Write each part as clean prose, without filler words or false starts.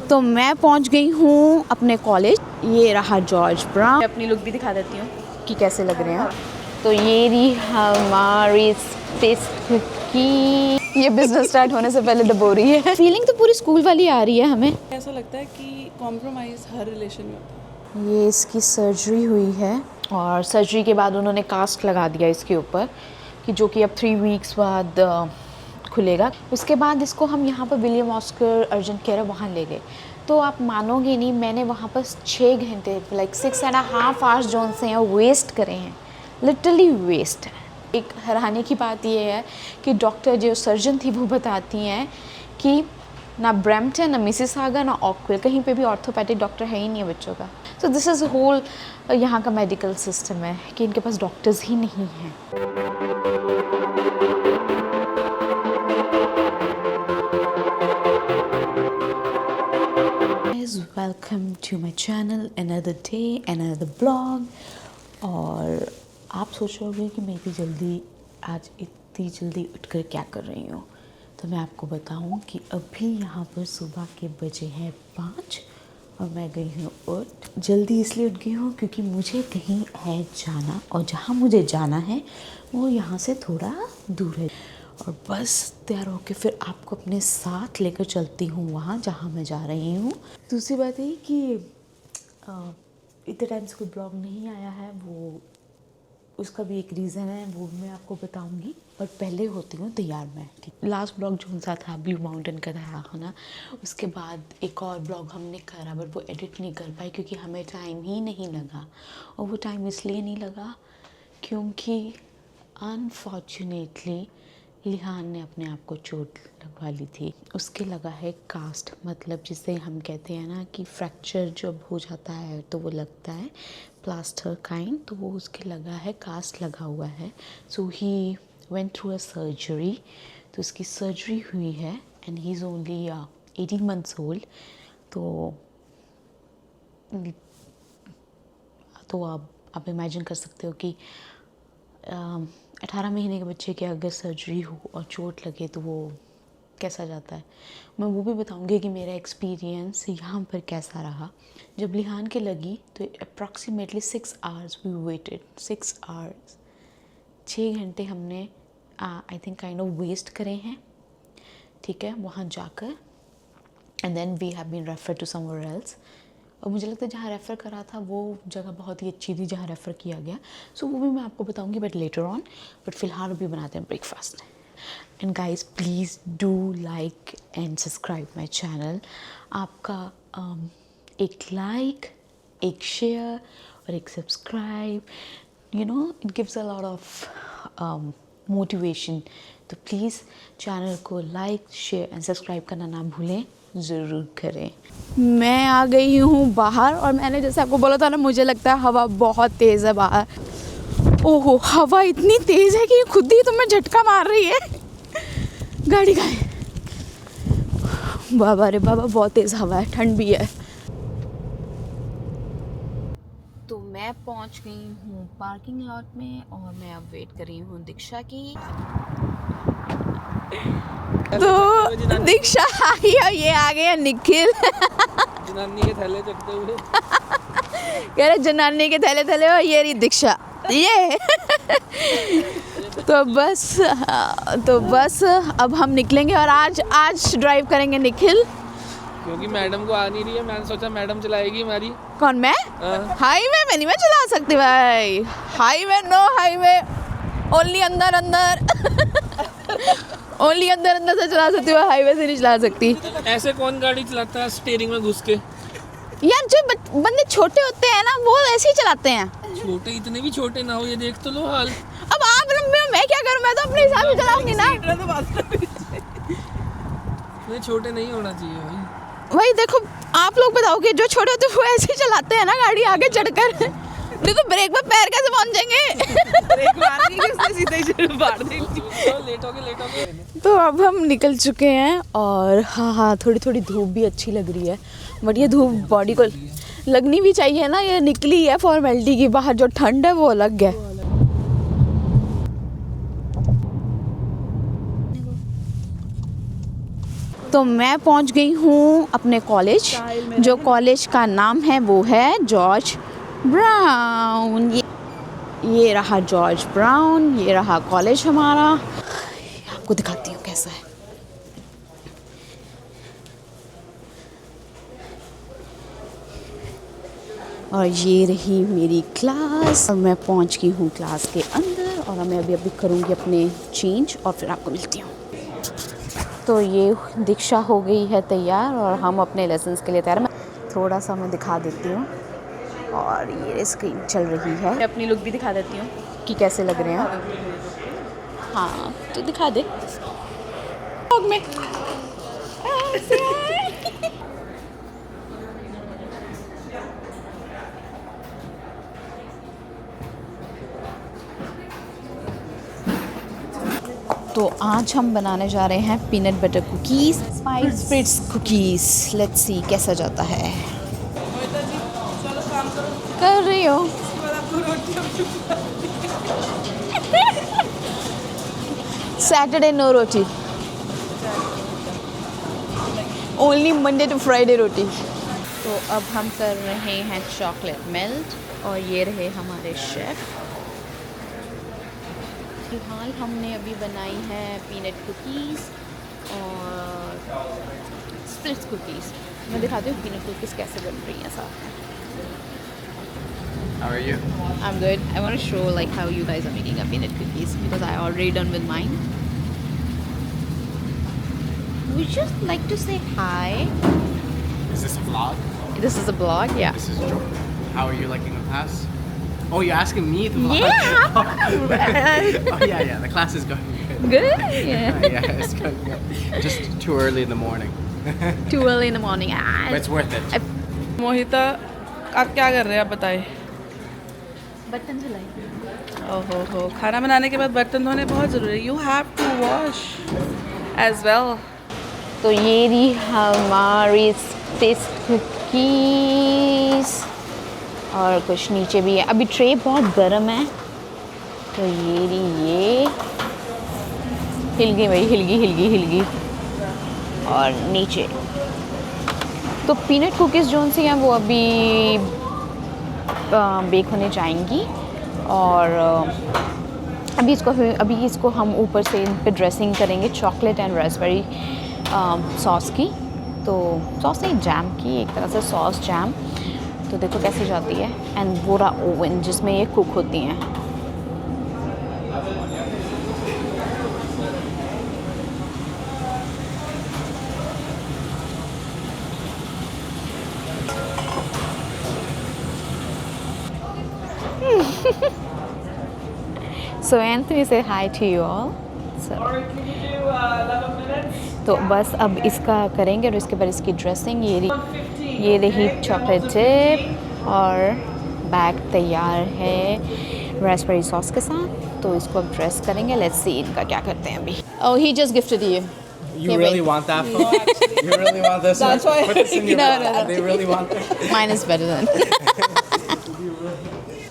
तो मैं पहुंच गई हूँ अपने कॉलेज। ये रहा जॉर्ज ब्राउन। अपनी लुक भी दिखा देती हूँ कि कैसे लग रहे हैं। तो ये रही हमारी की, ये बिजनेस स्टार्ट होने से पहले दबो रही है। फीलिंग तो पूरी स्कूल वाली आ रही है हमें। ऐसा लगता है कि कॉम्प्रोमाइज़ हर रिलेशन में होता है। ये इसकी सर्जरी हुई है और सर्जरी के बाद उन्होंने कास्ट लगा दिया इसके ऊपर कि जो कि अब 3 वीक्स बाद खुलेगा। उसके बाद इसको हम यहाँ पर विलियम ऑस्कर अर्जेंट केयर वहाँ ले गए। तो आप मानोगे नहीं, मैंने वहाँ पर 6 घंटे लाइक 6.5 आवर्स जो उनसे हैं वेस्ट करे हैं, लिटरली वेस्ट है। एक हैरानी की बात ये है कि डॉक्टर जो सर्जन थी वो बताती हैं कि ना ब्रैम्पटन, ना मिसिसागा, ना ऑकविल, कहीं पे भी ऑर्थोपेडिक डॉक्टर है ही नहीं है बच्चों का। सो दिस इज़ होल यहाँ का मेडिकल सिस्टम है कि इनके पास डॉक्टर्स ही नहीं हैं। Welcome to my channel, another day, another blog. और आप सोच रहे होंगे कि मैं इतनी जल्दी उठकर क्या कर रही हूँ। तो मैं आपको बताऊँ कि अभी यहाँ पर सुबह के बजे हैं 5 और मैं गई हूँ उठ। जल्दी इसलिए उठ गई हूँ क्योंकि मुझे कहीं है जाना, और जहाँ मुझे जाना है वो यहाँ से थोड़ा दूर है। और बस तैयार होकर फिर आपको अपने साथ लेकर चलती हूँ वहाँ जहाँ मैं जा रही हूँ। दूसरी बात है कि इतने टाइम से कोई ब्लॉग नहीं आया है, वो उसका भी एक रीज़न है, वो मैं आपको बताऊंगी। पर पहले होती हूँ तैयार मैं, ठीक। लास्ट ब्लॉग जो सा था ब्लू माउंटेन का था ना, उसके बाद एक और ब्लॉग हमने करा बट वो एडिट नहीं कर पाई क्योंकि हमें टाइम ही नहीं लगा। और वो टाइम इसलिए नहीं लगा क्योंकि अनफॉर्चुनेटली लिहान ने अपने आप को चोट लगवा ली थी। उसके लगा है कास्ट, मतलब जिसे हम कहते हैं ना कि फ्रैक्चर जब हो जाता है तो वो लगता है प्लास्टर काइंड, तो वो उसके लगा है, कास्ट लगा हुआ है। So he went through a surgery. तो उसकी सर्जरी हुई है and he is only 18 months old. तो आप इमेजिन कर सकते हो कि 18 महीने के बच्चे की अगर सर्जरी हो और चोट लगे तो वो कैसा जाता है। मैं वो भी बताऊंगी कि मेरा एक्सपीरियंस यहाँ पर कैसा रहा। जब लिहान के लगी तो approximately 6 hours we waited. 6 hours, 6 घंटे हमने I think kind of waste करे हैं, ठीक है, वहाँ जाकर। And then we have been refer to somewhere else. और मुझे लगता है जहाँ रेफ़र करा था वो जगह बहुत ही अच्छी थी जहाँ रेफ़र किया गया। सो वो भी मैं आपको बताऊंगी बट लेटर ऑन। बट फ़िलहाल अभी बनाते हैं breakfast. And guys please do like and subscribe my channel. आपका एक लाइक, एक शेयर और एक subscribe, you know, it gives a lot of motivation. तो प्लीज़ चैनल को लाइक, शेयर एंड सब्सक्राइब करना ना भूलें, ज़रूर करें। मैं आ गई हूँ बाहर और मैंने जैसे आपको बोला था ना, मुझे लगता है हवा बहुत तेज़ है बाहर। ओहो, हवा इतनी तेज़ है कि खुद ही तुम्हें झटका मार रही है। गाड़ी का है, बाबा रे बाबा, बहुत तेज़ हवा है, ठंड भी है। तो मैं पहुँच गई हूँ पार्किंग लॉट में और मैं अब वेट कर रही हूँ दीक्षा की। तो दीक्षा आई और ये आ गया निखिल। जनानी के थैले चकते हुए कह रहे जनानी के थैले थैले और ये रही दीक्षा, ये। तो बस अब हम निकलेंगे और आज ड्राइव करेंगे निखिल, क्योंकि मैडम को आ नहीं रही है। मैंने सोचा मैडम चलाएगी हमारी। कौन, मैं? हाईवे में नहीं मैं चला सकती भाई। हाईवे नो, हाईवे ओनली अंदर ओनली अंदर से चला सकती हूँ, हाईवे से नहीं चला सकती। ऐसे कौन गाड़ी चलाता है स्टीयरिंग में घुस के? यार जो बंदे छोटे होते हैं ना वो ऐसे ही चलाते हैं। छोटे, इतने भी छोटे ना हो, ये देख तो लो हाल। अब आप लंबे हो, मैं क्या करूँ, मैं तो अपने हिसाब से चलाऊंगी ना। इतने छोटे नहीं होना चाहिए भाई। वही देखो, आप लोग बताओगे जो छोटे होते हैं वो ऐसे ही चलाते हैं ना गाड़ी आगे चढ़कर। देखो ब्रेक पर पैर कैसे पहुंचेंगे। ब्रेक मारनी है उसने, सीधे ही मार देंगे। लेट हो गए। तो अब हम निकल चुके हैं और हाँ, थोड़ी धूप भी अच्छी लग रही है। बट ये धूप बॉडी को लगनी भी चाहिए ना, ये निकली है फॉर्मेलिटी की, बाहर जो ठंड है वो अलग है। तो मैं पहुंच गई हूँ अपने कॉलेज, जो कॉलेज का नाम है वो है जॉर्ज ब्राउन। ये रहा जॉर्ज ब्राउन, ये रहा कॉलेज हमारा। आपको दिखाती हूँ कैसा है। और ये रही मेरी क्लास और मैं पहुंच गई हूँ क्लास के अंदर और मैं अभी करूँगी अपने चेंज और फिर आपको मिलती हूँ। तो ये दीक्षा हो गई है तैयार और हम अपने लेसन्स के लिए तैयार। मैं थोड़ा सा मैं दिखा देती हूँ और ये स्क्रीन चल रही है। मैं अपनी लुक भी दिखा देती हूँ कि कैसे लग रहे हैं। हाँ तो दिखा दे में। तो आज हम बनाने जा रहे हैं peanut butter cookies, spritz cookies. Let's see कैसा जाता है। कर रही हो। Saturday no roti, only Monday to Friday roti. तो अब हम कर रहे हैं चॉकलेट मेल्ट और ये रहे हमारे शेफ़। फिलहाल हमने अभी बनाई है पीनट कुकीज़ और स्प्लिट्स कुकीज़। मैं दिखाती हूँ पीनट कुकीज़ कैसे बन रही हैं साथ में। How are you? I'm good. I want to show like how you guys are making a peanut cookies because I already done with mine. We just like to say hi. Is this a vlog? This is a blog, yeah. This is Jordan. How are you liking the class? Oh, you're asking me the vlog? Yeah. Oh, yeah, the class is going good. Good. Yeah. Yeah, it's going good. Just too early in the morning. Too early in the morning. But it's worth it. मोहिता आप क्या कर रहे हैं आप बताएं। बर्तन धुलाई। ओहो खाना बनाने के बाद बर्तन धोने बहुत ज़रूरी है। You have to wash as well. तो ये रही हमारी टेस्ट कुकीज़ और कुछ नीचे भी है। अभी ट्रे बहुत गर्म है तो ये रही, ये हिल गई भाई, हिल गई। और नीचे तो पीनट कुकीज़ जो सी हैं वो अभी बेक होने जाएंगी और अभी इसको हम ऊपर से इन पे ड्रेसिंग करेंगे चॉकलेट एंड रास्पबेरी सॉस की। तो सॉस नहीं, जैम की, एक तरह से सॉस जैम। तो देखो कैसे जाती है। एंड वो रहा ओवन जिसमें ये कुक होती हैं। So Anthony say hi to you all. So, तो बस अब इसका करेंगे और इसके बाद इसकी ड्रेसिंग। ये रही चॉकलेट चिप और बैग तैयार है रास्पबेरी सॉस के साथ। तो इसको अब ड्रेस करेंगे। लेट्स सी इनका क्या करते हैं अभी। Oh, he just gifted you. You really want that? You really want this? That's why. Put this in your No, mouth. no, no. They really want this? Mine is better than.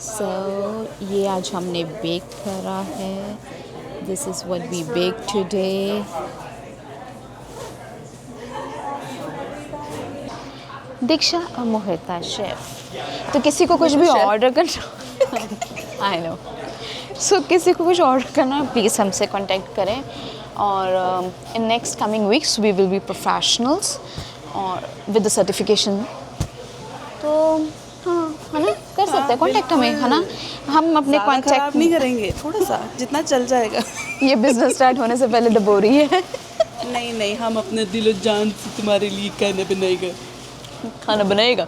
So ये आज हमने bake करा है। This is what we baked today. दीक्षा और मोहिता chef. तो किसी को कुछ भी ऑर्डर करना आई नो। सो किसी को कुछ ऑर्डर करना प्लीज़ हमसे कांटेक्ट करें और in next coming weeks we will be professionals और विद द सर्टिफिकेशन। तो हाँ है ना, कर सकते हैं कांटेक्ट हमें, है ना। हम अपने कांटेक्ट नहीं करेंगे, थोड़ा सा जितना चल जाएगा। ये बिजनेस स्टार्ट होने से पहले डबो रही है। नहीं हम अपने दिलो जान से तुम्हारे लिए खाना बनाएगा,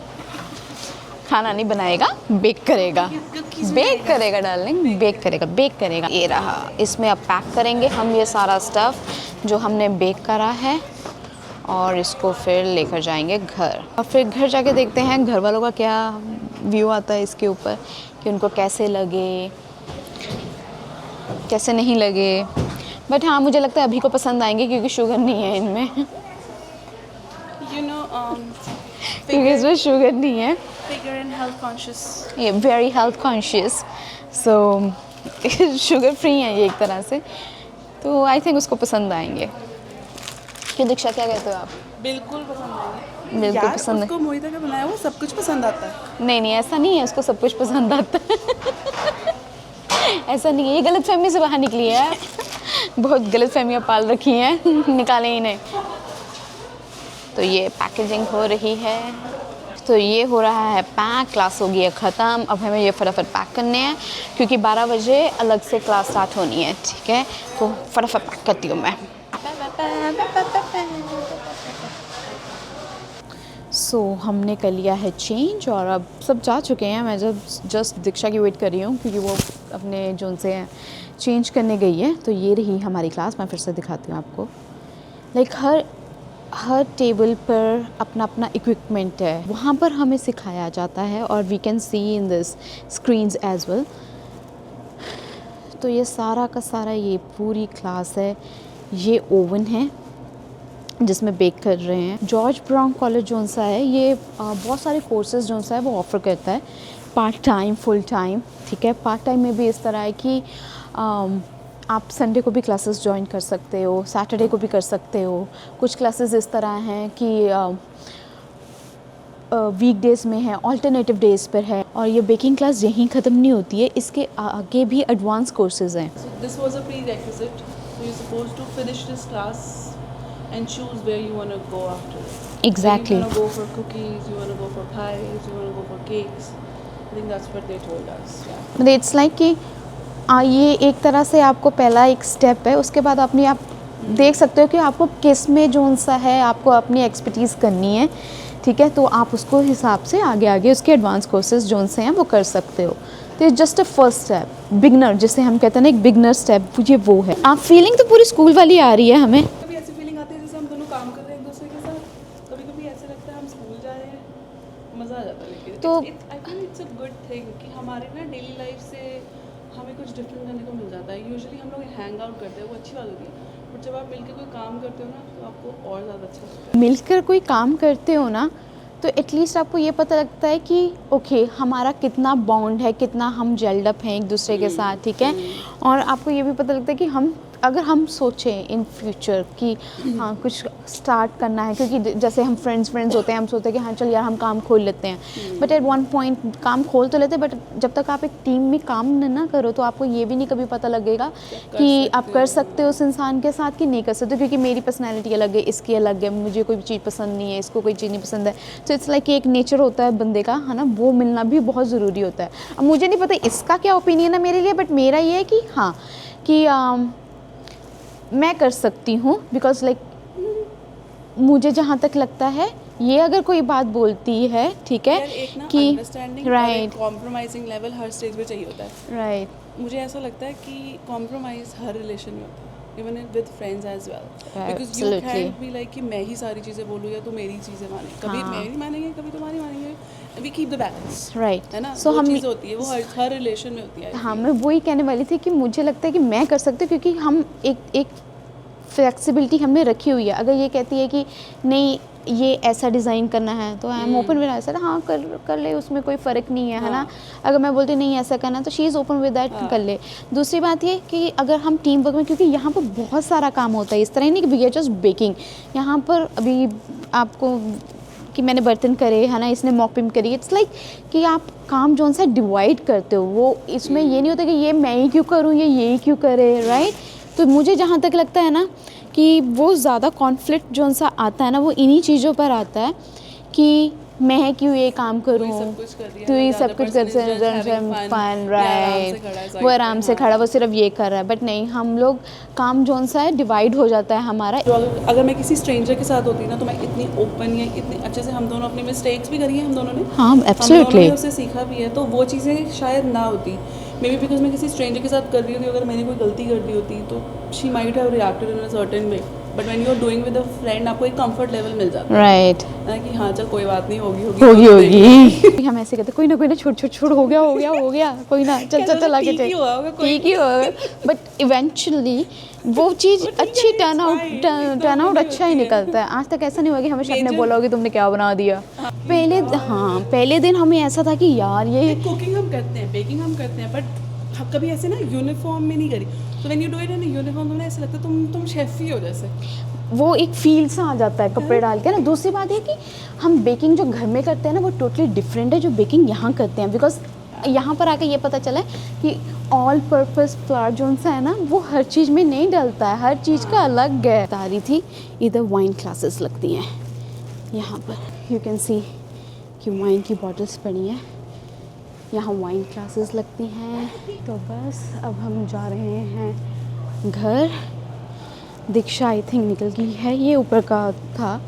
खाना नहीं बनाएगा, बेक करेगा डार्लिंग, बेक करेगा। ये रहा, इसमें अब पैक करेंगे हम ये सारा स्टफ़ जो हमने बेक करा है और इसको फिर लेकर जाएंगे घर। और फिर घर जाके देखते हैं घर वालों का क्या व्यू आता है इसके ऊपर, कि उनको कैसे लगे कैसे नहीं लगे। बट हाँ मुझे लगता है अभी को पसंद आएंगे क्योंकि शुगर नहीं है इनमें। क्योंकि इसमें शुगर नहीं है। Figure and health conscious. ये वेरी हेल्थ कॉन्शियस, सो शुगर फ्री है ये एक तरह से। तो आई थिंक उसको पसंद आएंगे। क्यों दीक्षा, क्या कहते हो आप? बिल्कुल पसंद आएगी बिल्कुल यार, पसंद है। उसको मोहिता का बनाया वो सब कुछ पसंद आता है। नहीं नहीं, ऐसा नहीं है, उसको सब कुछ पसंद आता है। ऐसा नहीं है, ये गलत फहमी से बाहर निकली है। बहुत गलत फहमियाँ पाल रखी हैं, निकालें ही नहीं। तो ये पैकेजिंग हो रही है, तो ये हो रहा है पैक, क्लास हो गई है ख़त्म। अब हमें ये फटाफट पैक करने हैं क्योंकि 12 बजे अलग से क्लास स्टार्ट होनी है, ठीक है? तो फटाफट पैक करती हूँ मैं। सो हमने कर लिया है चेंज और अब सब जा चुके हैं। मैं जस्ट दीक्षा की वेट कर रही हूँ क्योंकि वो अपने जोन से चेंज करने गई है। तो ये रही हमारी क्लास, मैं फिर से दिखाती हूँ आपको। लाइक हर टेबल पर अपना अपना इक्विपमेंट है, वहाँ पर हमें सिखाया जाता है और we can see in this screens as well. तो ये सारा का सारा ये पूरी क्लास है। ये ओवन है जिसमें बेक कर रहे हैं। जॉर्ज ब्राउन कॉलेज जोन सा है ये, बहुत सारे कोर्सेज जोन सा है वो ऑफ़र करता है, पार्ट टाइम, फुल टाइम, ठीक है? पार्ट टाइम में भी इस तरह है कि आप संडे को भी क्लासेस ज्वाइन कर सकते हो, सैटरडे को भी कर सकते हो। कुछ क्लासेस इस तरह हैं कि वीक डेज़ में है, ऑल्टरनेटिव डेज़ पर है। और ये बेकिंग क्लास यहीं ख़त्म नहीं होती है, इसके आगे भी एडवांस कोर्सेज हैं। So this was a prerequisite. So you're supposed to finish this class and choose where you want to go after. Exactly. You want to go for cookies, you want to go for pies, you want to go for cakes. I think that's what they told us. Yeah. मतलब it's like कि ये एक तरह से आपको पहला एक step है, उसके बाद अपनी आप देख सकते हो कि आपको किस में जोन सा है, आपको अपनी एक्सपर्टीज़ करनी है, ठीक है? तो आप उसको हिसाब से आगे आगे उसके एडवांस कोर्सेज जोन से हैं वो कर सकते हो। तो ये just a first step, beginner जिसे हम कहते हैं ना, एक बिगनर स्टेप, ये वो है। आप फीलिंग तो पूरी स्कूल वाली आ रही है हमें। कभी ऐसी फीलिंग आती है जैसे हम दोनों काम कर रहे हैं एक दूसरे के साथ, कभी कभी ऐसे लगता है हम स्कूल जा रहे हैं, मज़ा आ जाता है। लेकिन तो I think it's a good thing कि हमारे ना डेली लाइफ से हमें कुछ डिफरेंट करने को मिल जाता है। यूजुअली हम लोग हैंग आउट करते हैं, वो अच्छी बात होती है, बट जब आप मिलकर कोई काम करते हो ना तो आपको और ज़्यादा अच्छा लगता है। मिलकर कोई काम करते हो ना तो एटलीस्ट आपको ये पता लगता है कि ओके हमारा कितना बॉन्ड है, कितना हम जेल्ड अप हैं एक दूसरे के साथ, ठीक है? और आपको ये भी पता लगता है कि हम अगर हम सोचें इन फ्यूचर कि हाँ कुछ स्टार्ट करना है, क्योंकि जैसे हम फ्रेंड्स होते हैं, हम सोचते हैं कि हाँ चल यार हम काम खोल लेते हैं, बट एट वन पॉइंट काम खोल तो लेते हैं, बट जब तक आप एक टीम में काम ना करो तो आपको ये भी नहीं कभी पता लगेगा कि आप कर सकते हो उस इंसान के साथ कि नहीं कर सकते, क्योंकि मेरी पर्सनैलिटी अलग है, इसकी अलग है, मुझे कोई चीज़ पसंद नहीं है, इसको कोई चीज़ नहीं पसंद है। तो इट्स लाइक एक नेचर होता है बंदे का, है ना, वो मिलना भी बहुत ज़रूरी होता है। अब मुझे नहीं पता इसका क्या ओपिनियन है मेरे लिए, बट मेरा ये है कि हाँ कि मैं कर सकती हूँ, बिकॉज लाइक मुझे जहाँ तक लगता है ये अगर कोई बात बोलती है, ठीक है, एक ना कि अंडरस्टैंडिंग राइट कॉम्प्रोमाइजिंग लेवल हर स्टेज पे चाहिए होता है। राइट मुझे ऐसा लगता है कि कॉम्प्रोमाइज़ हर रिलेशन में होता है, even with friends as well, because you can be like कि मैं ही सारी चीज़ें बोलूँ या तो मेरी चीज़ें माने, कभी मेरी मानेंगे कभी तुम्हारी मानेंगे, we keep the balance, right है ना? सो हम चीज़ होती है वो हर रिलेशन में होती है। हाँ मैं वही कहने वाली थी कि मुझे लगता है कि मैं कर सकती हूँ क्योंकि हम एक फ्लेक्सिबिलिटी हमने रखी हुई है। अगर ये कहती है कि नहीं ये ऐसा डिज़ाइन करना है तो आई एम ओपन विद ऐसा, हाँ कर ले, उसमें कोई फ़र्क नहीं है, है ना? अगर मैं बोलती नहीं ऐसा करना है तो she is open with that, कर ले। दूसरी बात ये कि अगर हम टीम वर्क में, क्योंकि यहाँ पर बहुत सारा काम होता है, इस तरह ही नहीं कि वी आर जस्ट बेकिंग। यहाँ पर अभी आपको कि मैंने बर्तन करे, है ना, इसने मॉपिंग करी, इट्स लाइक कि आप काम जो सा डिवाइड करते हो, वो इसमें ये नहीं होता कि ये मैं ही क्यों करूँ, ये क्यों करे, राइट? तो मुझे जहाँ तक लगता है ना कि वो ज़्यादा कॉन्फ्लिक्ट जो सा आता है ना वो इन्हीं चीज़ों पर आता है कि मैं क्यों ये काम करूँ, तो ये सब कुछ कर फन, राइट? वो आराम से खड़ा, वो सिर्फ ये कर रहा है, बट नहीं, हम लोग काम जोन सा है डिवाइड हो जाता है हमारा। तो अगर मैं किसी स्ट्रेंजर के साथ होती ना तो मैं इतनी ओपन या इतने अच्छे से, हम दोनों अपनी मिस्टेक्स भी करी हैं हम दोनों ने, हाँ एब्सोल्युटली, हम दोनों ने उससे सीखा भी है, तो वो चीज़ें शायद ना होती मे बी बिकॉज मैं किसी स्ट्रेंजर के साथ कर रही होती, अगर मैंने कोई गलती कर दी होती तो she might have reacted in a certain way, but when you are doing with a friend आपको एक कंफर्ट लेवल मिल जाता है, राइट? कि हाँ चल कोई बात नहीं, होगी हम ऐसे कहते कोई ना छोड़ हो गया कोई ना चल आगे चल, ठीक ही होगा, बट इवेंचुअली वो चीज़ अच्छी टर्न आउट अच्छा ही निकलता है। आज तक ऐसा नहीं हुआ कि हमेशा आपने बोला होगा तुमने क्या बना दिया। पहले दिन हमें ऐसा था कि यार ये कुकिंग हम करते हैं, बेकिंग हम करते हैं, बट कभी ऐसे ना यूनिफॉर्म में नहीं करी। तो when you do it in uniform तो ऐसा लगता है तुम शेफ ही हो जैसे। वो एक फील सा आ जाता है कपड़े डाल के ना। दूसरी बात ये कि हम बेकिंग जो घर में करते हैं ना वो टोटली डिफरेंट है जो बेकिंग यहाँ करते हैं, बिकॉज यहाँ पर आके ये पता चला है कि ऑल पर्पस फ्लावर जो सा है ना वो हर चीज़ में नहीं डलता है, हर चीज़ का अलग है। बता रही थी इधर वाइन क्लासेस लगती हैं यहाँ पर, यू कैन सी कि वाइन की बॉटल्स पड़ी हैं, यहाँ वाइन क्लासेस लगती हैं। तो बस अब हम जा रहे हैं घर। दीक्षा आई थिंक निकल गई है, ये ऊपर का था।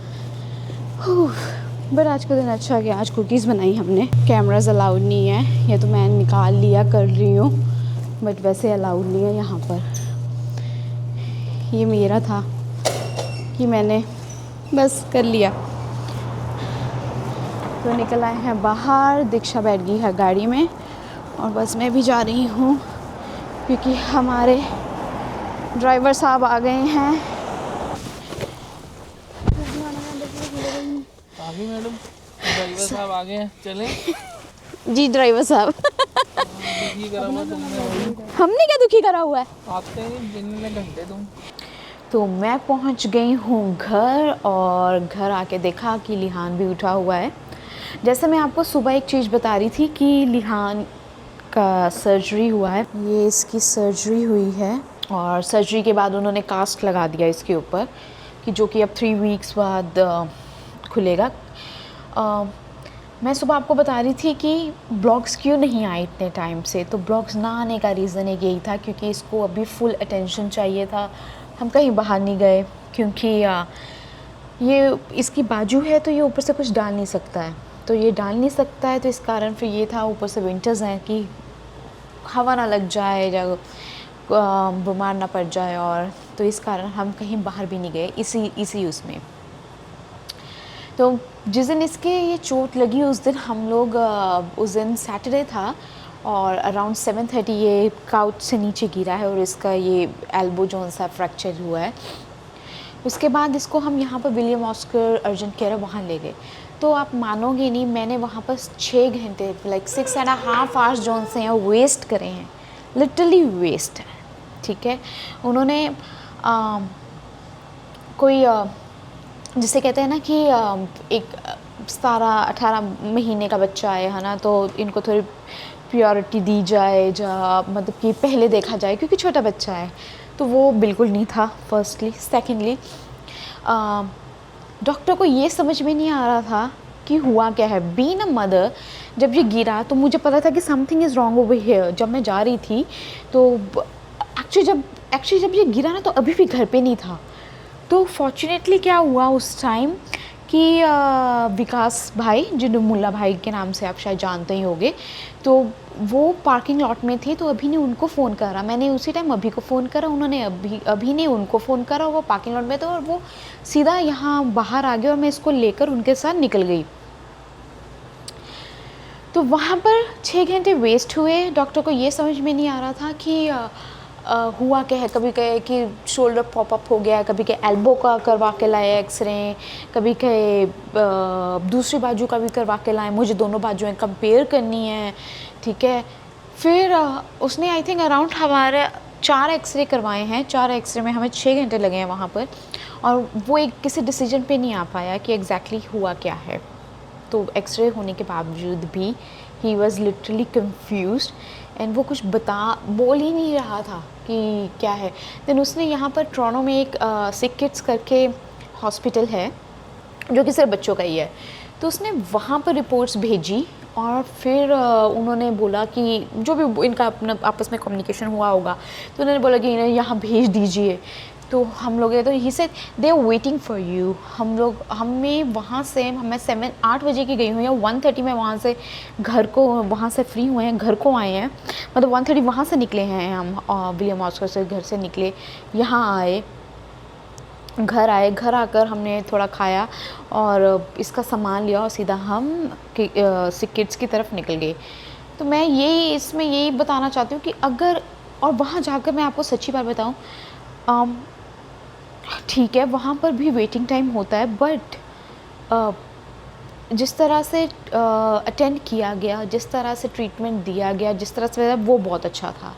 बट आज का दिन अच्छा गया, आज कुकीज़ बनाई हमने। कैमराज अलाउड नहीं है, ये तो मैं निकाल लिया कर रही हूँ, बट वैसे अलाउड नहीं है यहाँ पर। ये मेरा था कि मैंने बस कर लिया। तो निकल आए हैं बाहर, दीक्षा बैठ गई है गाड़ी में और बस मैं भी जा रही हूँ क्योंकि हमारे ड्राइवर साहब आ गए हैं। आगे मैडम, ड्राइवर साहब आ गए हैं, चलें? जी ड्राइवर साहब। दुखी करा हुआ तुमने, हमने क्या दुखी करा हुआ है? आते हैं दिन में घंटे तुम। तो मैं पहुंच गई हूँ घर और घर आके देखा कि लिहान भी उठा हुआ है। जैसे मैं आपको सुबह एक चीज़ बता रही थी कि लिहान का सर्जरी हुआ है, ये इसकी सर्जरी हुई है और सर्जरी के बाद उन्होंने कास्ट लगा दिया इसके ऊपर कि जो कि अब 3 वीक्स बाद खुलेगा। मैं सुबह आपको बता रही थी कि ब्लॉग्स क्यों नहीं आए इतने टाइम से, तो ब्लॉग्स ना आने का रीज़न एक यही था क्योंकि इसको अभी फुल अटेंशन चाहिए था। हम कहीं बाहर नहीं गए क्योंकि ये इसकी बाजू है तो ये ऊपर से कुछ डाल नहीं सकता है, तो ये डाल नहीं सकता है, तो इस कारण फिर ये था। ऊपर से विंटर्स हैं कि हवा ना लग जाए या बीमार ना पड़ जाए, और तो इस कारण हम कहीं बाहर भी नहीं गए इसी उसमें। तो जिस दिन इसके ये चोट लगी उस दिन हम लोग उस दिन सैटरडे था और अराउंड 7:30 ये काउच से नीचे गिरा है और इसका ये एल्बो जो सा फ्रैक्चर हुआ है। उसके बाद इसको हम यहाँ पर विलियम ऑस्कर अर्जेंट केयर वहाँ ले गए। तो आप मानोगे नहीं, मैंने वहाँ पर 6 घंटे लाइक 6.5 आवर्स जो से हैं वेस्ट करे हैं, लिटरली वेस्ट है। ठीक है, उन्होंने कोई जिसे कहते हैं ना कि एक 17-18 महीने का बच्चा है ना, तो इनको थोड़ी प्योरिटी दी जाए मतलब कि पहले देखा जाए क्योंकि छोटा बच्चा है, तो वो बिल्कुल नहीं था फर्स्टली। सेकेंडली डॉक्टर को ये समझ में नहीं आ रहा था कि हुआ क्या है। बीइंग अ मदर, जब ये गिरा तो मुझे पता था कि something is wrong over here. जब मैं जा रही थी तो एक्चुअली जब ये गिरा ना तो अभी भी घर पे नहीं था। तो फॉर्चुनेटली क्या हुआ उस टाइम कि विकास भाई, जो मुल्ला भाई के नाम से आप शायद जानते ही होंगे, तो वो पार्किंग लॉट में थे, तो अभी ने उनको फ़ोन करा। मैंने उसी टाइम अभी को फ़ोन करा, उन्होंने अभी ने उनको फ़ोन करा, और वो पार्किंग लॉट में थे और वो सीधा यहाँ बाहर आ गए और मैं इसको लेकर उनके साथ निकल गई। तो वहाँ पर 6 घंटे वेस्ट हुए। डॉक्टर को ये समझ में नहीं आ रहा था कि हुआ क्या है। कभी कहे कि शोल्डर पॉपअप हो गया, कभी कहे एल्बो का करवा के लाए एक्सरे, कभी कहे दूसरी बाजू का भी करवा के लाए। मुझे दोनों बाजुएं कंपेयर करनी है। ठीक है, फिर उसने आई थिंक अराउंड हमारे 4 एक्सरे करवाए हैं। 4 एक्सरे में हमें 6 घंटे लगे हैं वहाँ पर, और वो एक किसी डिसीजन पे नहीं आ पाया कि एग्जैक्टली हुआ क्या है। तो एक्सरे होने के बावजूद भी he was literally confused and वो कुछ बोल ही नहीं रहा था कि क्या है। देन उसने यहाँ पर टोरंटो में एक सिक किड्स करके हॉस्पिटल है जो कि सिर्फ बच्चों का ही है, तो उसने वहाँ पर रिपोर्ट्स भेजी और फिर उन्होंने बोला कि जो भी इनका अपना आपस में कम्युनिकेशन हुआ होगा, तो उन्होंने बोला कि इन्हें यहाँ भेज दीजिए। तो हम लोग तो he said they are waiting for you. हमें वहाँ से मैं 7-8 बजे की गई हूँ या 1:30 में वहाँ से घर को वहाँ से फ्री हुए हैं, घर को आए हैं। मतलब 1:30 वहाँ से निकले हैं हम, विलियम ऑस्कर से घर से निकले, यहाँ आए, घर आकर हमने थोड़ा खाया और इसका सामान लिया और सीधा हम सिक किड्स की तरफ निकल गए। तो मैं इसमें यही बताना चाहती हूँ कि अगर, और वहाँ जाकर मैं आपको सच्ची बात बताऊँ, ठीक है वहाँ पर भी वेटिंग टाइम होता है, बट जिस तरह से अटेंड किया गया, जिस तरह से ट्रीटमेंट दिया गया, जिस तरह से वो बहुत अच्छा था।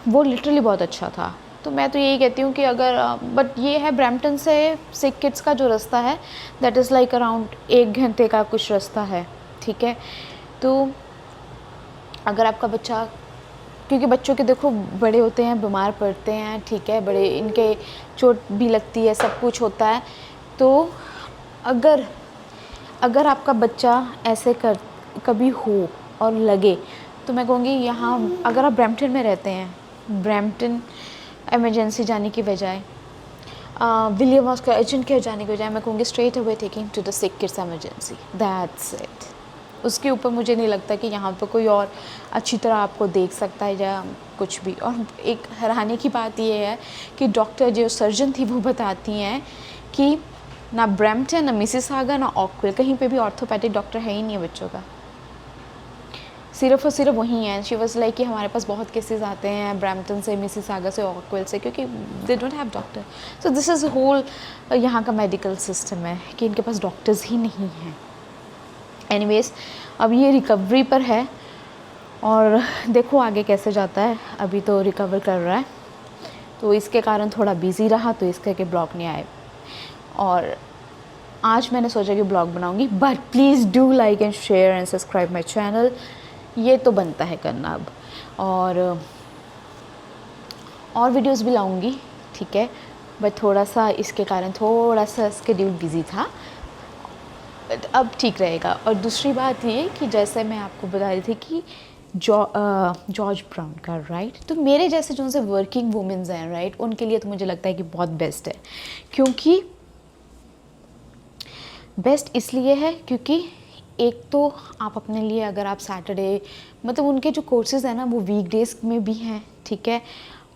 वो लिटरली बहुत अच्छा था। तो मैं तो यही कहती हूँ कि अगर बट ये है ब्रैम्पटन से सिक किड्स का जो रास्ता है दैट इज़ लाइक अराउंड 1 घंटे का कुछ रास्ता है, ठीक है। तो अगर आपका बच्चा, क्योंकि बच्चों के देखो बड़े होते हैं, बीमार पड़ते हैं, ठीक है, बड़े इनके चोट भी लगती है, सब कुछ होता है। तो अगर आपका बच्चा ऐसे कभी हो और लगे, तो मैं कहूँगी यहाँ अगर आप ब्रैम्पटन में रहते हैं, ब्रैम्पटन इमरजेंसी जाने की बजाय विलियम ऑस्कर अर्जेंट केयर जाने की बजाय मैं कहूँगी straight away taking to the sick kids emergency, that's it. उसके ऊपर मुझे नहीं लगता कि यहाँ पर कोई और अच्छी तरह आपको देख सकता है या कुछ भी। और एक हैरानी की बात ये है कि डॉक्टर जो सर्जन थी वो बताती हैं कि ना ब्रैम्पटन, ना मिसिसागा, ना ऑकविल, कहीं पे भी ऑर्थोपेडिक डॉक्टर है ही नहीं है बच्चों का, सिर्फ और सिर्फ वहीं है। शी वाज लाइक कि हमारे पास बहुत केसेस आते हैं ब्रैम्पटन से, मिसिसागा से, ऑकविल से, क्योंकि they don't have doctor. So this is whole यहाँ का मेडिकल सिस्टम है कि इनके पास डॉक्टर्स ही नहीं हैं। एनीवेज, अब ये रिकवरी पर है और देखो आगे कैसे जाता है। अभी तो रिकवर कर रहा है, तो इसके कारण थोड़ा बिजी रहा, तो इसके के ब्लॉग नहीं आए। और आज मैंने सोचा कि ब्लॉग बनाऊंगी, but please do like and share and subscribe my channel. ये तो बनता है करना अब, और वीडियोस भी लाऊंगी, ठीक है, बट थोड़ा सा इसके कारण थोड़ा सा शेड्यूल बिजी था, बट अब ठीक रहेगा। और दूसरी बात ये कि जैसे मैं आपको बता रही थी कि जॉर्ज ब्राउन का, राइट, तो मेरे जैसे जो से वर्किंग वुमेन्स हैं, राइट, उनके लिए तो मुझे लगता है कि बहुत बेस्ट है। क्योंकि बेस्ट इसलिए है क्योंकि एक तो आप अपने लिए अगर आप सैटरडे, मतलब उनके जो कोर्सेज़ हैं ना वो वीकडेज़ में भी हैं, ठीक है,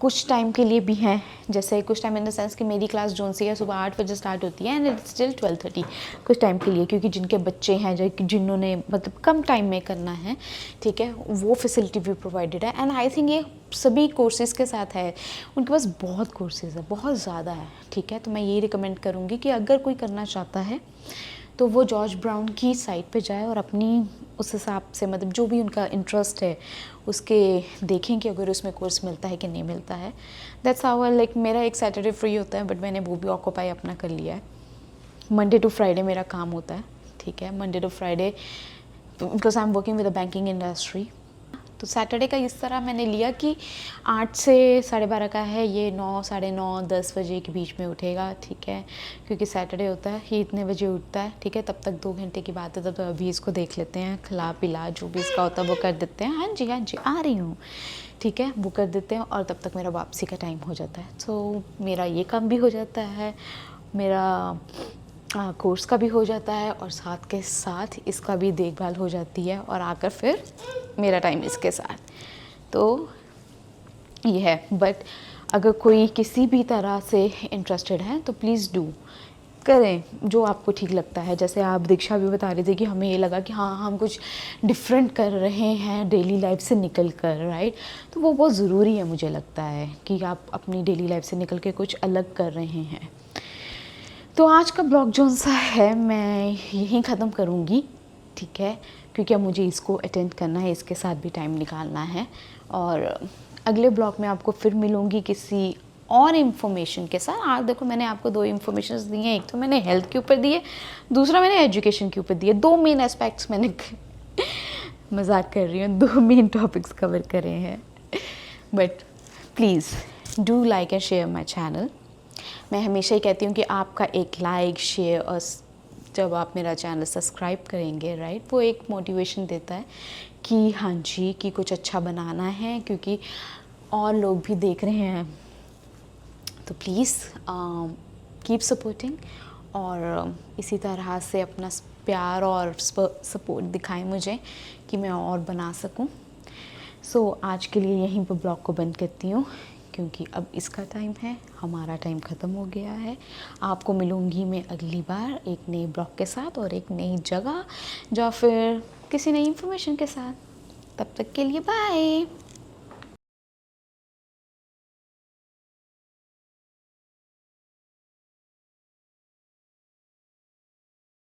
कुछ टाइम के लिए भी हैं। जैसे कुछ टाइम इन द सेंस कि मेरी क्लास जोन सी है, सुबह 8 बजे स्टार्ट होती है एंड इट्स स्टिल 12:30, कुछ टाइम के लिए, क्योंकि जिनके बच्चे हैं जिन्होंने मतलब कम टाइम में करना है, ठीक है, वो फैसिलिटी भी प्रोवाइडेड है। एंड आई थिंक ये सभी कोर्सेज़ के साथ है, उनके पास बहुत कोर्सेज़ है, बहुत ज़्यादा है, ठीक है। तो मैं यही रिकमेंड करूँगी कि अगर कोई करना चाहता है तो वो जॉर्ज ब्राउन की साइट पे जाए और अपनी उस हिसाब से, मतलब जो भी उनका इंटरेस्ट है उसके देखें कि अगर उसमें कोर्स मिलता है कि नहीं मिलता है। दैट्स हाउ लाइक मेरा एक सैटरडे फ्री होता है, बट मैंने वो भी ऑक्यूपाई अपना कर लिया है। मंडे टू फ्राइडे मेरा काम होता है, ठीक है, Monday to Friday, because I am working with the banking industry. तो सैटरडे का इस तरह मैंने लिया कि 8 से 12:30 का है, ये 9, 9:30, 10 बजे के बीच में उठेगा, ठीक है, क्योंकि सैटरडे होता है, ये इतने बजे उठता है, ठीक है। तब तक 2 घंटे की बात है, तब तो अभी इसको देख लेते हैं, खिला पिला जो भी इसका होता है वो कर देते हैं। हाँ जी आ रही हूँ, ठीक है, वो कर देते हैं और तब तक मेरा वापसी का टाइम हो जाता है। तो मेरा ये काम भी हो जाता है, मेरा कोर्स का भी हो जाता है और साथ के साथ इसका भी देखभाल हो जाती है, और आकर फिर मेरा टाइम इसके साथ। तो ये है, बट अगर कोई किसी भी तरह से इंटरेस्टेड है तो प्लीज़ डू करें जो आपको ठीक लगता है। जैसे आप दीक्षा भी बता रहे थे कि हमें ये लगा कि हाँ हम कुछ डिफरेंट कर रहे हैं डेली लाइफ से निकल कर, राइट, तो वो बहुत ज़रूरी है, मुझे लगता है कि आप अपनी डेली लाइफ से निकल के कुछ अलग कर रहे हैं। तो आज का ब्लॉग जो सा है मैं यहीं ख़त्म करूँगी, ठीक है, क्योंकि अब मुझे इसको अटेंड करना है, इसके साथ भी टाइम निकालना है। और अगले ब्लॉग में आपको फिर मिलूँगी किसी और इन्फॉर्मेशन के साथ। आज देखो मैंने आपको 2 इन्फॉर्मेशंस दी हैं, एक तो मैंने हेल्थ के ऊपर दी है, दूसरा मैंने एजुकेशन के ऊपर दी है। 2 मेन एस्पेक्ट्स मैंने मजाक कर रही हूँ, 2 मेन टॉपिक्स कवर करे हैं। But please do like and share my channel. मैं हमेशा ही कहती हूँ कि आपका एक लाइक, शेयर और जब आप मेरा चैनल सब्सक्राइब करेंगे, राइट, वो एक मोटिवेशन देता है कि हाँ जी कि कुछ अच्छा बनाना है, क्योंकि और लोग भी देख रहे हैं। तो प्लीज़ कीप सपोर्टिंग और इसी तरह से अपना प्यार और सपोर्ट दिखाएं मुझे कि मैं और बना सकूं। सो आज के लिए यहीं पर ब्लॉग को बंद करती हूँ, क्योंकि अब इसका टाइम है, हमारा टाइम ख़त्म हो गया है। आपको मिलूँगी मैं अगली बार एक नए ब्लॉग के साथ और एक नई जगह या फिर किसी नई इन्फॉर्मेशन के साथ। तब तक के लिए बाय।